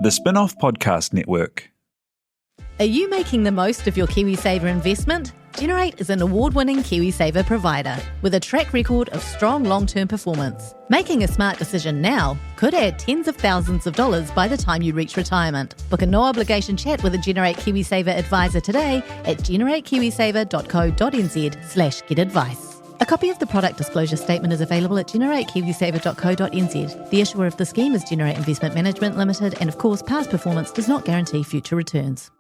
The Spin-off Podcast Network. Are you making the most of your KiwiSaver investment? Generate is an award-winning KiwiSaver provider with a track record of strong long-term performance. Making a smart decision now could add tens of thousands of dollars by the time you reach retirement. Book a no-obligation chat with a Generate KiwiSaver advisor today at generatekiwisaver.co.nz/get-advice. A copy of the product disclosure statement is available at generatekiwisaver.co.nz. The issuer of the scheme is Generate Investment Management Limited, and of course, past performance does not guarantee future returns.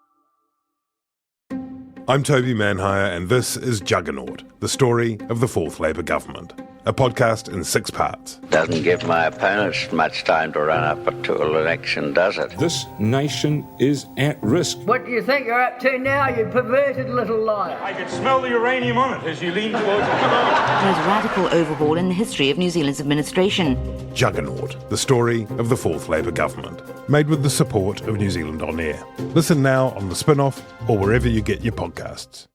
I'm Toby Manhire, and this is Juggernaut, the story of the Fourth Labour government. A podcast in 6 parts. Doesn't give my opponents much time to run up to an election, does it? This nation is at risk. What do you think you're up to now, you perverted little liar? I could smell the uranium on it as you lean towards it. Most radical overhaul in the history of New Zealand's administration. Juggernaut, the story of the Fourth Labour government. Made with the support of New Zealand On Air. Listen now on The Spin-off or wherever you get your podcasts.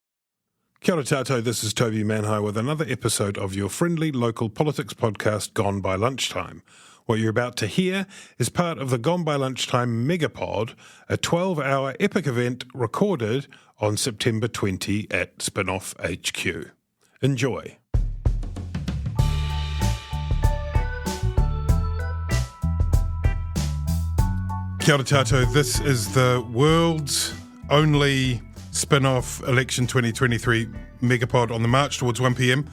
Kia ora tātou, this is Toby Manhire with another episode of your friendly local politics podcast, Gone by Lunchtime. What you're about to hear is part of the Gone by Lunchtime Megapod, a 12-hour epic event recorded on September 20 at Spin-off HQ. Enjoy. Kia ora tātou, this is the world's only Spin-off Election 2023 Megapod on the march towards 1pm.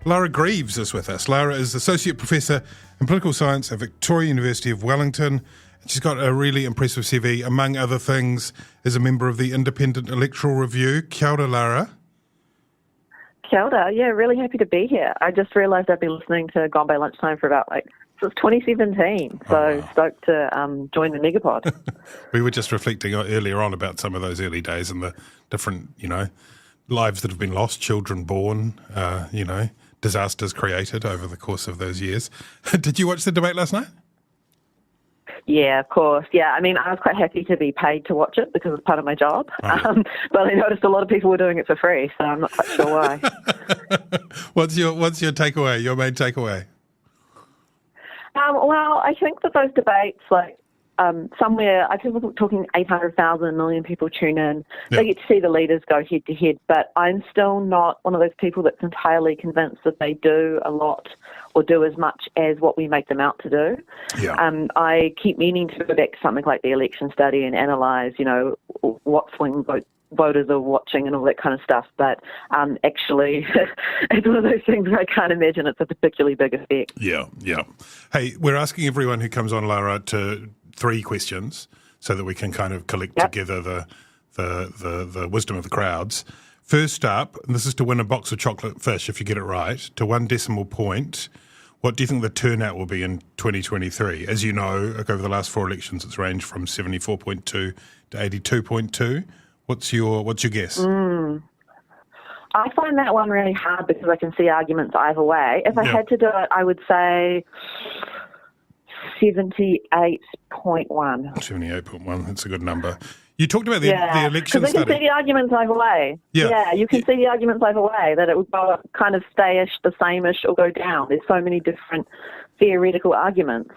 Lara Greaves is with us. Lara is Associate Professor in Political Science at Victoria University of Wellington. She's got a really impressive CV. Among other things, is a member of the Independent Electoral Review. Kia ora, Lara. Kia ora. Yeah, really happy to be here. I just realised I've been listening to Gone by Lunchtime for about since 2017, so stoked to join the Megapod. We were just reflecting earlier on about some of those early days and the different, lives that have been lost, children born, disasters created over the course of those years. Did you watch the debate last night? Yeah, of course. Yeah, I mean, I was quite happy to be paid to watch it because it's part of my job. But I noticed a lot of people were doing it for free, so I'm not quite sure why. What's your takeaway, your main takeaway? Well, I think that those debates, somewhere, I think we're talking 800,000 million people tune in. Yeah. They get to see the leaders go head to head, but I'm still not one of those people that's entirely convinced that they do a lot or do as much as what we make them out to do. Yeah. I keep meaning to go back to something like the election study and analyse, what swing voters are watching and all that kind of stuff, but actually it's one of those things where I can't imagine it's a particularly big effect. Yeah. Hey, we're asking everyone who comes on, Lara, to 3 questions so that we can kind of collect together the wisdom of the crowds. First up, and this is to win a box of chocolate fish if you get it right, to 1 decimal point, what do you think the turnout will be in 2023? As you know, over the last 4 elections, it's ranged from 74.2 to 82.2. What's your guess? I find that one really hard because I can see arguments either way. If I had to do it, I would say 78.1. 78.1, that's a good number. You talked about the election study. Because I can see the arguments either way. Yeah, you can see the arguments either way, that it would go kind of stay-ish, the same-ish, or go down. There's so many different theoretical arguments.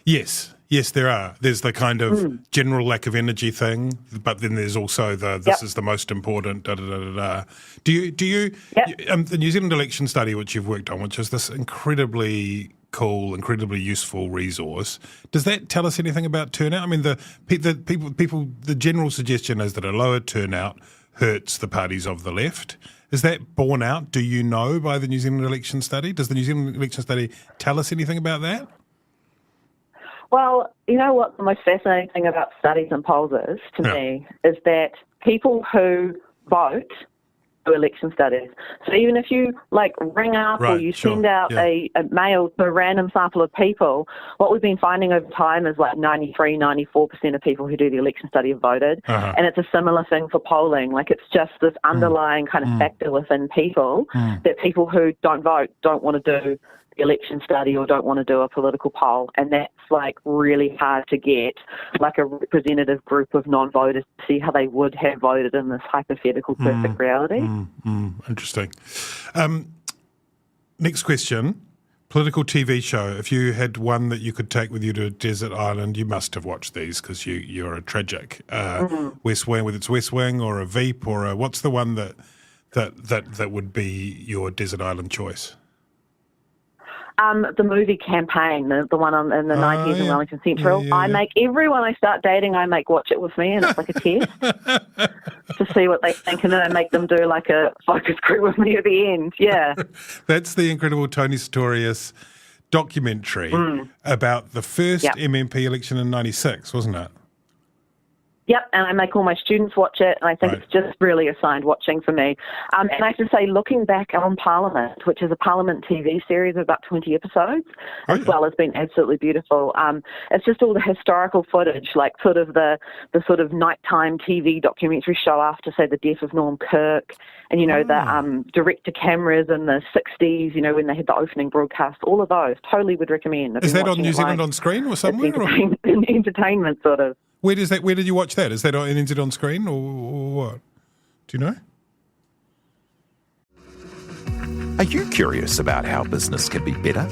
Yes, there are. There's the kind of general lack of energy thing, but then there's also this is the most important, da-da-da-da-da. Do you the New Zealand election study, which you've worked on, which is this incredibly cool, incredibly useful resource, does that tell us anything about turnout? I mean, the general suggestion is that a lower turnout hurts the parties of the left. Is that borne out, do you know, by the New Zealand election study? Does the New Zealand election study tell us anything about that? Well, you know what the most fascinating thing about studies and polls is, to me, is that people who vote do election studies. So even if you ring up or you send out a mail to a random sample of people, what we've been finding over time is 93, 94% of people who do the election study have voted. And it's a similar thing for polling. It's just this underlying kind of factor within people that people who don't vote don't want to do the election study or don't want to do a political poll, and that's really hard to get a representative group of non-voters to see how they would have voted in this hypothetical perfect reality. Interesting. Next question. Political TV show. If you had one that you could take with you to a desert island, you must have watched these because you're a tragic. West Wing, whether it's West Wing or a Veep or what's the one that would be your desert island choice? The movie Campaign, the one in the 90s in Wellington Central. I make everyone I start dating, I make watch it with me, and it's like a test to see what they think, and then I make them do like a focus group with me at the end. Yeah. That's the incredible Tony Sartorius documentary about the first MMP election in 96, wasn't it? Yep, and I make all my students watch it, and I think it's just really assigned watching for me. And I have to say, looking back on Parliament, which is a Parliament TV series of about 20 episodes, as well, has been absolutely beautiful. It's just all the historical footage, like sort of the sort of nighttime TV documentary show after, say, the death of Norm Kirk, and, you know, the direct-to-cameras in the 60s, you know, when they had the opening broadcast, all of those. Totally would recommend. Is that on New Zealand on screen or somewhere? Entertainment, sort of. Where did you watch that? Is that on NZ on screen or what? Do you know? Are you curious about how business can be better?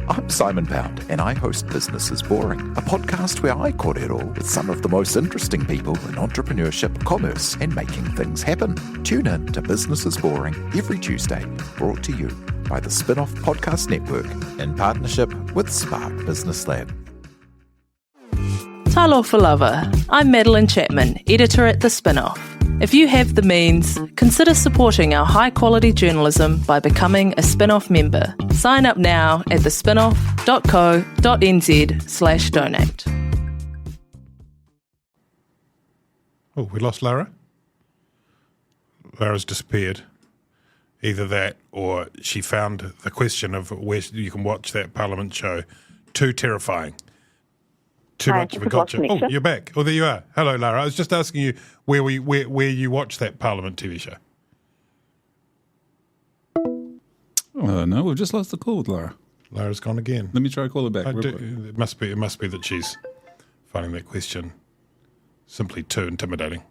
I'm Simon Pound, and I host Business is Boring, a podcast where I cordial with some of the most interesting people in entrepreneurship, commerce, and making things happen. Tune in to Business is Boring every Tuesday, brought to you by the Spin-Off Podcast Network in partnership with Spark Business Lab. Talofa lover, I'm Madeline Chapman, editor at The Spin-Off. If you have the means, consider supporting our high-quality journalism by becoming a Spin-Off member. Sign up now at thespinoff.co.nz/donate. Oh, we lost Lara? Lara's disappeared. Either that or she found the question of where you can watch that Parliament show too terrifying. Too much of a gotcha. Oh, you're back. Oh, there you are. Hello, Lara. I was just asking you where you watched that Parliament TV show. No, we've just lost the call with Lara. Lara's gone again. Let me try to call her back. It must be that she's finding that question simply too intimidating.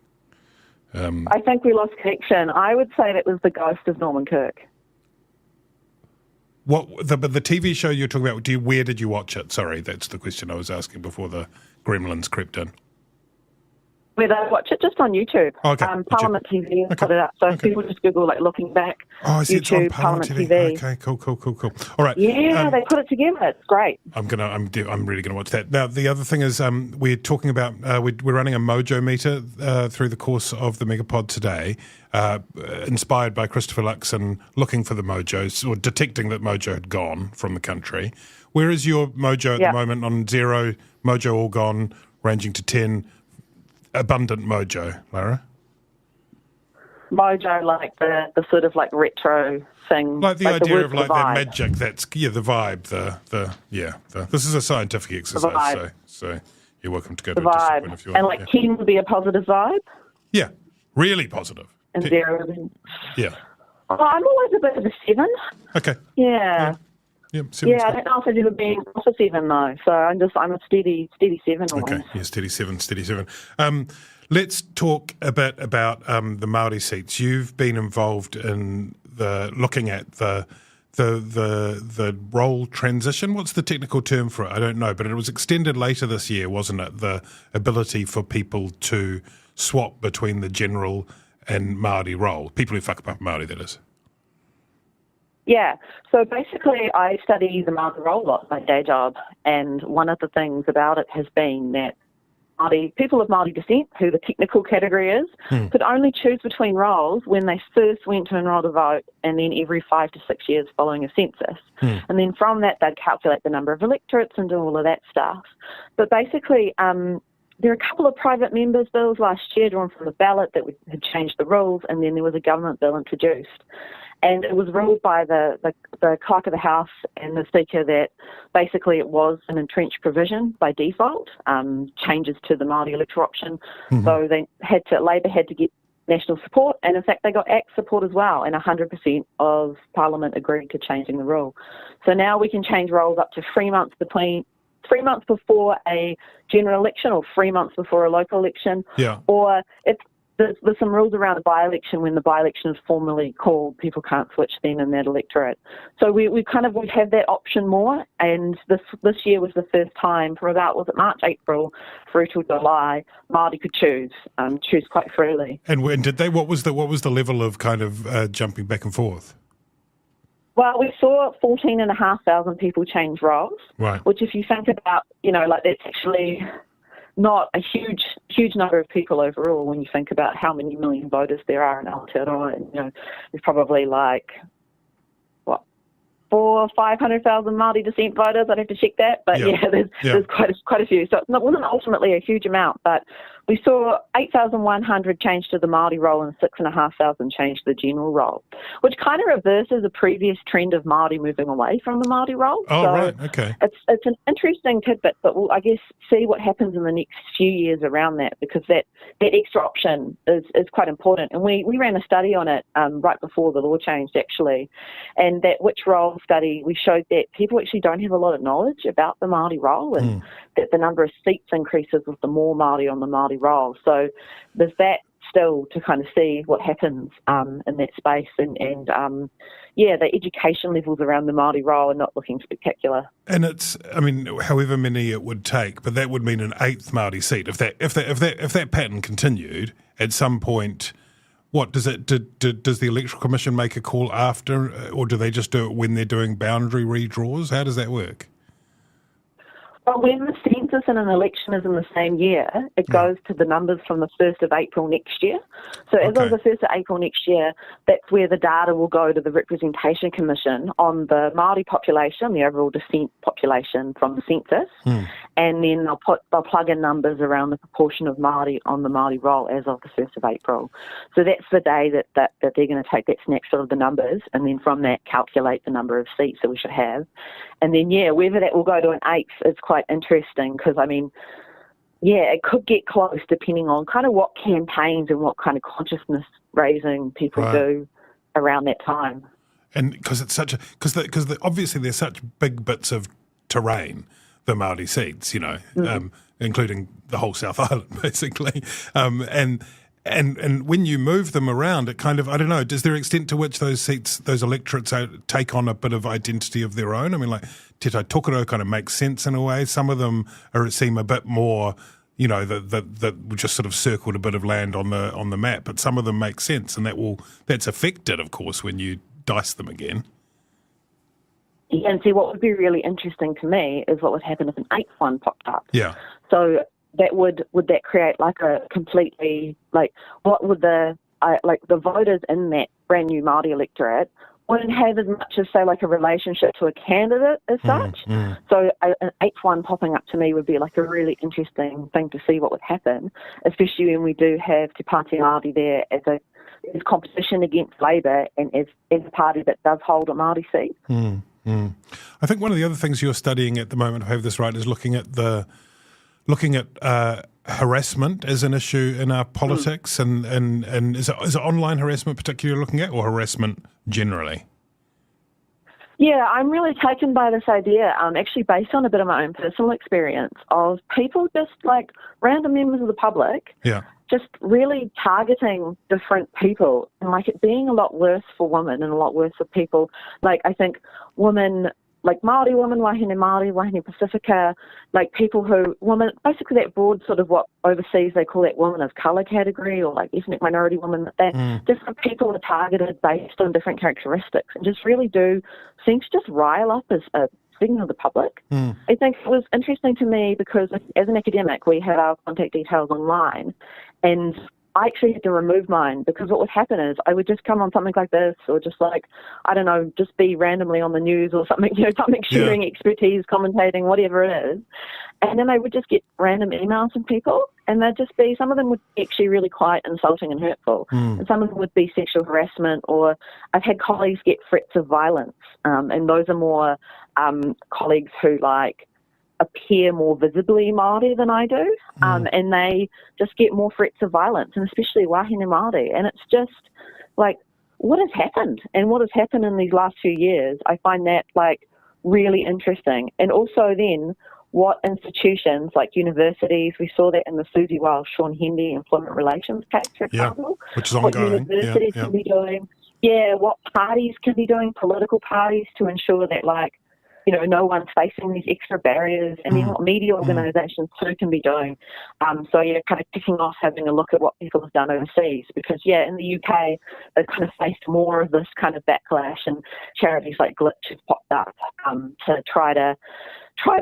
I think we lost connection. I would say that was the ghost of Norman Kirk. But the TV show you're talking about, where did you watch it? Sorry, that's the question I was asking before the gremlins crept in. Where they watch it, just on YouTube. Oh, okay. Parliament TV put it up. So if people just Google, like, looking back, YouTube, it's on Parliament TV. Okay, cool. All right. Yeah, they put it together. It's great. I'm really gonna watch that. Now, the other thing is, we're talking about we're running a Mojo meter through the course of the Megapod today, inspired by Christopher Luxon looking for the Mojos or detecting that Mojo had gone from the country. Where is your Mojo at the moment? On 0, Mojo all gone, ranging to 10. Abundant Mojo, Lara? Mojo, like the sort of like retro thing. Like the idea of like that magic, that's, the vibe, this is a scientific exercise, so you're welcome to go to a discipline if you want. And like 10 would be a positive vibe? Yeah, really positive. And 0 would be... Yeah. Oh, I'm always a bit of a 7. Okay. Yeah. Yeah, I don't know if I've ever been off a 7 though, so I'm a steady 7 always. Okay, yeah, steady 7. Let's talk a bit about the Māori seats. You've been involved in looking at the role transition. What's the technical term for it? I don't know, but it was extended later this year, wasn't it? The ability for people to swap between the general and Māori role. People who whakapapa Māori, that is. Yeah, so basically I study the Māori role a lot, my day job, and one of the things about it has been that people of Māori descent, who the technical category is, could only choose between roles when they first went to enrol to vote, and then every 5 to 6 years following a census. And then from that they'd calculate the number of electorates and do all of that stuff. But basically there are a couple of private members' bills last year drawn from the ballot that had changed the rules, and then there was a government bill introduced. And it was ruled by the clerk of the House and the Speaker that basically it was an entrenched provision by default, changes to the Māori electoral option. So Labor had to get national support, and in fact they got ACT support as well, and 100% of Parliament agreed to changing the rule. So now we can change roles up to 3 months before a general election or 3 months before a local election. Yeah. Or the there's some rules around the by-election. When the by-election is formally called, people can't switch then in that electorate. So we have that option more, and this year was the first time from about, was it March, April, through till July, Māori could choose quite freely. And when did they? What was the level of kind of jumping back and forth? Well, we saw 14,500 people change roles, right? Which, if you think about, that's actually not a huge number of people overall when you think about how many million voters there are in Aotearoa. And, there's probably 400,000 or 500,000 Māori descent voters. I'd have to check that, but there's quite a few. So it wasn't ultimately a huge amount, but we saw 8,100 change to the Māori role and 6,500 change to the general role, which kind of reverses a previous trend of Māori moving away from the Māori role. Oh, so right, okay. It's an interesting tidbit, but we'll, I guess, see what happens in the next few years around that, because that extra option is quite important. And we ran a study on it right before the law changed, actually, and that which role study, we showed that people actually don't have a lot of knowledge about the Māori role, and that the number of seats increases with the more Māori on the Māori role. So there's that still to kind of see what happens in that space, and the education levels around the Māori role are not looking spectacular. And it's, however many it would take, but that would mean an 8th Māori seat if that pattern continued at some point. What does it? Does the Electoral Commission make a call after, or do they just do it when they're doing boundary redraws? How does that work? Well, when the census and an election is in the same year, it goes to the numbers from the 1st of April next year. So as of the 1st of April next year, that's where the data will go to the Representation Commission on the Māori population, the overall descent population from the census, and then they'll plug in numbers around the proportion of Māori on the Māori roll as of the 1st of April. So that's the day that they're going to take that snapshot of the numbers, and then from that calculate the number of seats that we should have. And then, whether that will go to an 8th is quite interesting, because, it could get close depending on kind of what campaigns and what kind of consciousness raising people do around that time. And because it's obviously there's such big bits of terrain, the Māori seats, including the whole South Island, basically, And when you move them around, it kind of, I don't know, does there extent to which those seats, those electorates take on a bit of identity of their own? Te Tai Tokerau kind of makes sense in a way. Some of them seem a bit more, that just sort of circled a bit of land on the map, but some of them make sense, and that's affected, of course, when you dice them again. Yeah, and see, what would be really interesting to me is what would happen if an 8th one popped up. Yeah. So that would that create a completely, what would the voters in that brand new Māori electorate wouldn't have as much as, say, a relationship to a candidate as such. So an 8th one popping up to me would be a really interesting thing to see what would happen, especially when we do have Te Pāti Māori there as competition against Labour and as a party that does hold a Māori seat. I think one of the other things you're studying at the moment, if I have this right, is looking at harassment as an issue in our politics, and is it online harassment particularly looking at, or harassment generally? Yeah, I'm really taken by this idea, actually based on a bit of my own personal experience of people just random members of the public just really targeting different people, and it being a lot worse for women and a lot worse for people. I think women, Māori women, wahine Māori, wahine Pacifica, basically that broad sort of what overseas they call that woman of colour category, or ethnic minority women, that different people are targeted based on different characteristics, and just really do seem to just rile up as a segment of the public. I think it was interesting to me because as an academic we had our contact details online, and I actually had to remove mine, because what would happen is I would just come on something like this, or just just be randomly on the news or something, something sharing expertise, commentating, whatever it is. And then I would just get random emails from people, and they'd just be, some of them would be actually really quite insulting and hurtful. And some of them would be sexual harassment, or I've had colleagues get threats of violence. And those are more colleagues who appear more visibly Māori than I do, and they just get more threats of violence, and especially wahine Māori. And it's just what has happened, and what has happened in these last few years, I find that really interesting. And also then what institutions, like universities, we saw that in the Susie Wiles, Sean Hendy employment relations case, for example. Which is ongoing. What universities can be doing. Yeah, what parties can be doing, political parties, to ensure that, like, no one's facing these extra barriers, and then what media organisations too can be doing. Kind of kicking off, having a look at what people have done overseas, because in the UK they've kind of faced more of this kind of backlash, and charities like Glitch have popped up to try to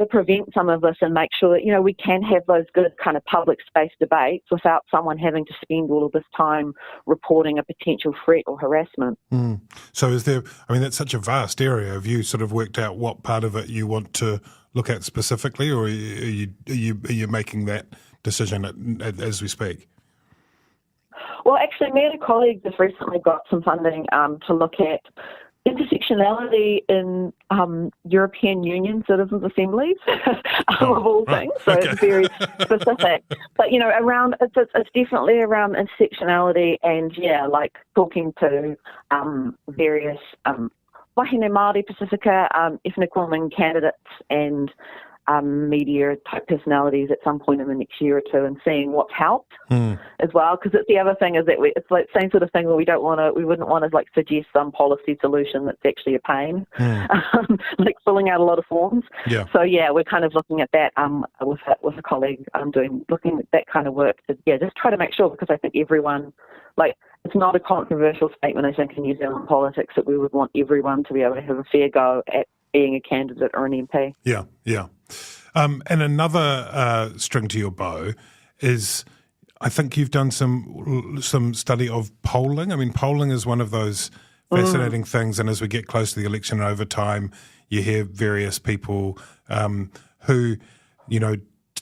prevent some of this and make sure that, we can have those good kind of public space debates without someone having to spend all of this time reporting a potential threat or harassment. So is there, that's such a vast area. Have you sort of worked out what part of it you want to look at specifically, or are you making that decision as we speak? Well, actually, me and a colleague just recently got some funding to look at intersectionality in European Union citizens' assemblies, of all things. So it's very specific. But, around it's definitely around intersectionality and, like talking to various wahine Māori, Pacifica, ethnic women candidates and media type personalities at some point in the next year or two, and seeing what's helped as well. Because it's the other thing is that it's like the same sort of thing where we wouldn't want to like suggest some policy solution that's actually a pain, like filling out a lot of forms. Yeah. So we're kind of looking at that with a colleague looking at that kind of work to just try to make sure, because I think everyone, like, it's not a controversial statement, I think, in New Zealand politics, that we would want everyone to be able to have a fair go at being a candidate or an MP. Yeah. And another string to your bow is, I think you've done some study of polling. Polling is one of those fascinating things, and as we get close to the election over time, you hear various people who,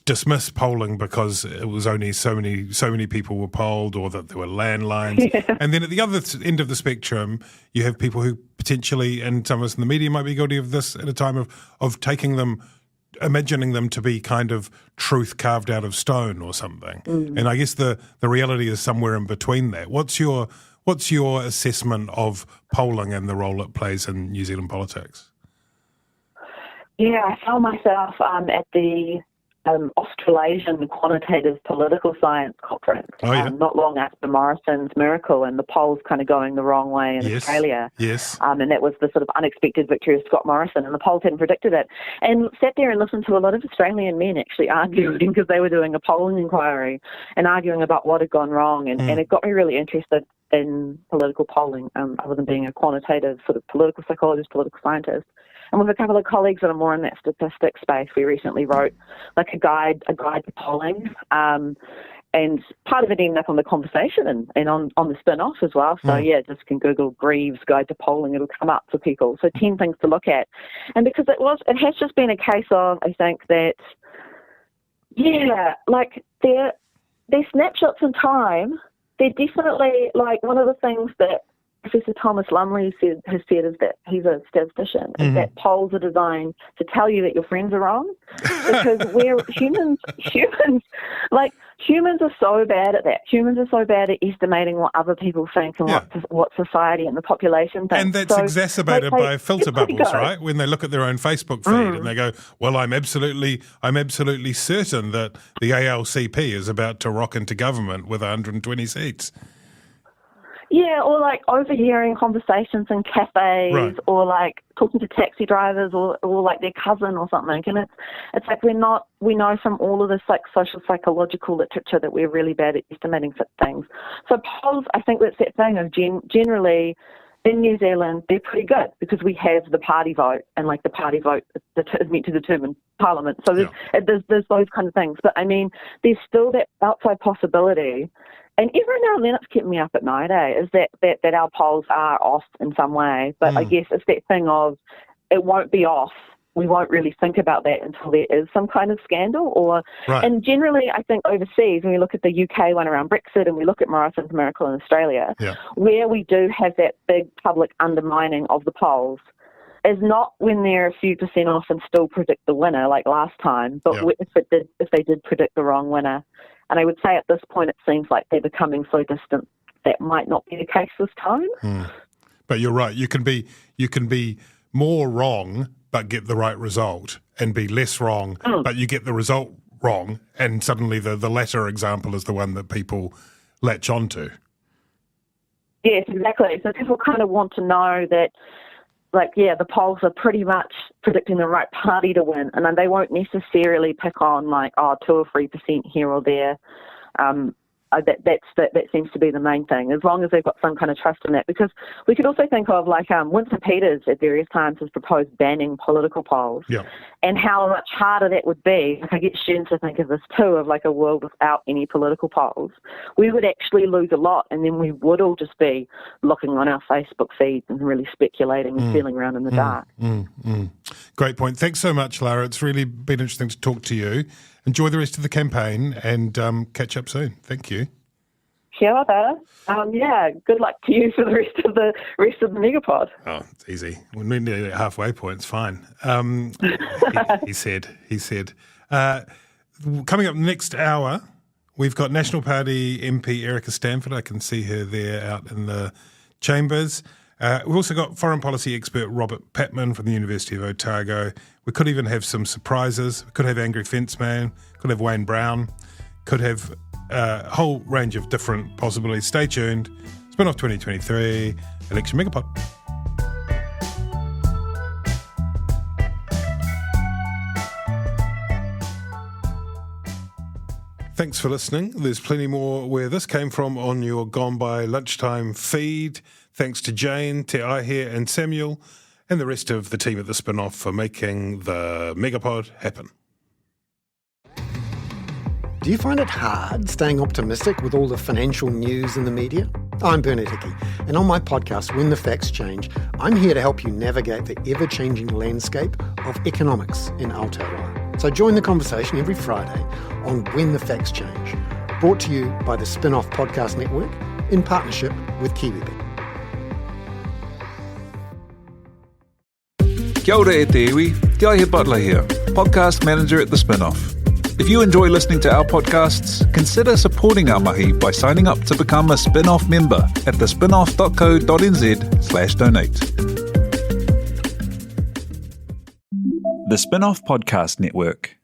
dismiss polling because it was only so many people were polled, or that there were landlines. Yeah. And then at the other end of the spectrum, you have people who potentially, and some of us in the media might be guilty of this at a time of taking them, imagining them to be kind of truth carved out of stone or something. And I guess the reality is somewhere in between that. What's your assessment of polling and the role it plays in New Zealand politics? Yeah, I found myself at the Australasian Quantitative Political Science Conference not long after Morrison's miracle and the polls kind of going the wrong way in Australia. Yes. And that was the sort of unexpected victory of Scott Morrison, and the polls hadn't predicted it. And sat there and listened to a lot of Australian men actually arguing, because they were doing a polling inquiry and arguing about what had gone wrong. And it got me really interested in political polling, other than being a quantitative sort of political psychologist, political scientist. And with a couple of colleagues that are more in that statistics space, we recently wrote like a guide to polling. And part of it ended up on The Conversation and on the spin-off as well. So just can Google Greaves Guide to Polling, it'll come up for people. So 10 things to look at. And because it has just been a case of, I think that, like they're snapshots in time. They're definitely, like, one of the things that Professor Thomas Lumley has said is that he's a statistician, is that polls are designed to tell you that your friends are wrong, because humans are so bad at that. Humans are so bad at estimating what other people think and what society and the population thinks. And that's exacerbated by filter bubbles, right? When they look at their own Facebook feed and they go, well, I'm absolutely certain that the ALCP is about to rock into government with 120 seats. Yeah, or like overhearing conversations in cafes, or like talking to taxi drivers, or like their cousin or something. And it's like we know from all of this like social psychological literature that we're really bad at estimating such things. So polls, I think that's that thing of generally in New Zealand, they're pretty good because we have the party vote, and like the party vote is meant to determine Parliament. So there's those kind of things. But I mean, there's still that outside possibility. And every now and then it's kept me up at night, is that our polls are off in some way. But I guess it's that thing of it won't be off. We won't really think about that until there is some kind of scandal. And generally, I think overseas, when we look at the UK one around Brexit and we look at Morrison's miracle in Australia, where we do have that big public undermining of the polls, is not when they're a few % off and still predict the winner like last time, but if they did predict the wrong winner. And I would say at this point it seems like they're becoming so distant that might not be the case this time. But you're right. You can be more wrong but get the right result, and be less wrong, but you get the result wrong, and suddenly the latter example is the one that people latch onto. Yes, exactly. So people kind of want to know that, the polls are pretty much predicting the right party to win, and then they won't necessarily pick on 2 or 3% here or there. That seems to be the main thing, as long as they've got some kind of trust in that. Because we could also think of Winston Peters at various times has proposed banning political polls, and how much harder that would be. I get students to think of this too, of a world without any political polls. We would actually lose a lot, and then we would all just be looking on our Facebook feeds and really speculating and feeling around in the dark. Great point. Thanks so much, Lara. It's really been interesting to talk to you. Enjoy the rest of the campaign and catch up soon. Thank you. Kia ora. Good luck to you for the rest of the Megapod. Oh, it's easy. We're nearly at halfway point. It's fine. He said. Coming up next hour, we've got National Party MP Erica Stanford. I can see her there out in the chambers. We've also got foreign policy expert Robert Patman from the University of Otago. We could even have some surprises. We could have Angry Fenceman, could have Wayne Brown, could have a whole range of different possibilities. Stay tuned. Spin-off 2023, Election Megapod. Thanks for listening. There's plenty more where this came from on your Gone By Lunchtime feed. Thanks to Jane, Te Aihe and Samuel and the rest of the team at the Spin-off for making the Megapod happen. Do you find it hard staying optimistic with all the financial news in the media? I'm Bernard Hickey, and on my podcast, When the Facts Change, I'm here to help you navigate the ever-changing landscape of economics in Aotearoa. So join the conversation every Friday on When the Facts Change, brought to you by the Spin-off Podcast Network in partnership with KiwiBit. Kia ora e te iwi, Te Aihe Butler here, podcast manager at The Spin-off. If you enjoy listening to our podcasts, consider supporting our mahi by signing up to become a Spin-off member at thespinoff.co.nz/donate. The Spin-off Podcast Network.